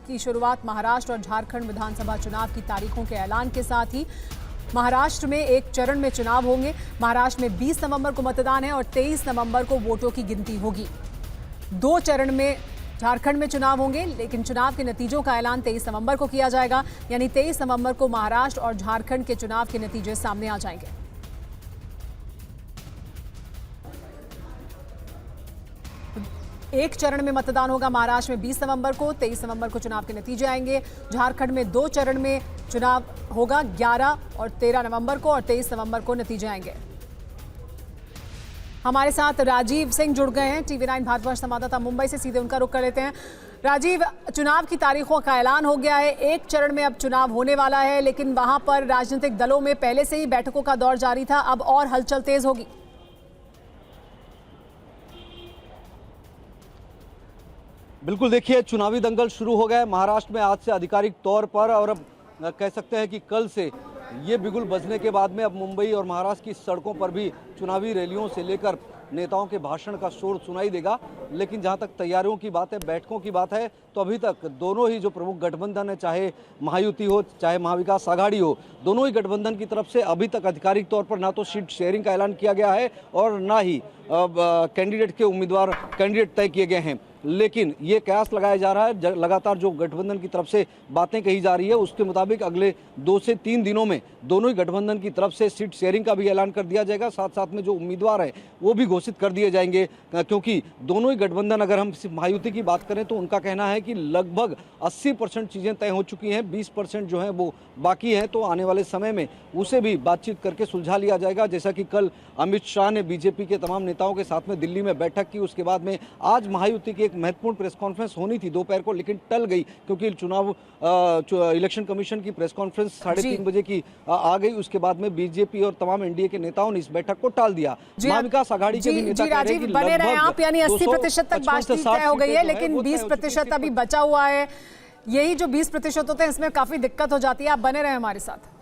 की शुरुआत महाराष्ट्र और झारखंड विधानसभा चुनाव की तारीखों के ऐलान के साथ ही महाराष्ट्र में एक चरण में चुनाव होंगे। महाराष्ट्र में 20 नवंबर को मतदान है और 23 नवंबर को वोटों की गिनती होगी। 2 चरण में झारखंड में चुनाव होंगे, लेकिन चुनाव के नतीजों का ऐलान 23 नवंबर को किया जाएगा। यानी 23 नवंबर को महाराष्ट्र और झारखंड के चुनाव के नतीजे सामने आ जाएंगे। एक चरण में मतदान होगा महाराष्ट्र में 20 नवंबर को, 23 नवंबर को चुनाव के नतीजे आएंगे। झारखंड में 2 चरण में चुनाव होगा, 11 और 13 नवंबर को, और 23 नवंबर को नतीजे आएंगे। हमारे साथ राजीव सिंह जुड़ गए हैं, TV9 भारतवर्ष संवाददाता मुंबई से। सीधे उनका रुख कर लेते हैं। राजीव, चुनाव की तारीखों का ऐलान हो गया है, एक चरण में अब चुनाव होने वाला है, लेकिन वहां पर राजनीतिक दलों में पहले से ही बैठकों का दौर जारी था, अब और हलचल तेज होगी। बिल्कुल, देखिए चुनावी दंगल शुरू हो गए महाराष्ट्र में आज से आधिकारिक तौर पर, और अब कह सकते हैं कि कल से ये बिगुल बजने के बाद में अब मुंबई और महाराष्ट्र की सड़कों पर भी चुनावी रैलियों से लेकर नेताओं के भाषण का शोर सुनाई देगा। लेकिन जहां तक तैयारियों की बात है, बैठकों की बात है, तो अभी तक दोनों ही जो प्रमुख गठबंधन है, चाहे महायुति हो चाहे महाविकास आघाड़ी हो, दोनों ही गठबंधन की तरफ से अभी तक आधिकारिक तौर पर ना तो सीट शेयरिंग का ऐलान किया गया है और ना ही कैंडिडेट के उम्मीदवार कैंडिडेट तय किए गए हैं। लेकिन ये कयास लगाया जा रहा है, लगातार जो गठबंधन की तरफ से बातें कही जा रही है उसके मुताबिक अगले 2 से 3 दिनों में दोनों ही गठबंधन की तरफ से सीट शेयरिंग का भी ऐलान कर दिया जाएगा। साथ साथ में जो उम्मीदवार है वो भी घोषित कर दिए जाएंगे, क्योंकि दोनों ही गठबंधन, अगर हम सिर्फ महायुति की बात करें तो उनका कहना है कि लगभग 80% चीज़ें तय हो चुकी हैं, 20% जो है वो बाकी हैं, तो आने वाले समय में उसे भी बातचीत करके सुलझा लिया जाएगा। जैसा कि कल अमित शाह ने बीजेपी के तमाम नेताओं के साथ में दिल्ली में बैठक की, उसके बाद में आज महायुति की एक महत्वपूर्ण प्रेस कॉन्फ्रेंस होनी थी दोपहर को, लेकिन टल गई क्योंकि इलेक्शन कमीशन की प्रेस कॉन्फ्रेंस 3:30 बजे की आ गई। उसके बाद में बीजेपी और तमाम एनडीए के नेताओं ने इस बैठक को टाल दिया। महाविकास आघाड़ी के भी नेता कह रहे हैं कि बने रहे आप, यानी 80% तक बातचीत तय हो गई है, लेकिन 20% अभी बचा हुआ है। यही जो 20% होते हैं इसमें काफी दिक्कत हो जाती है। आप बने रहे हमारे साथ।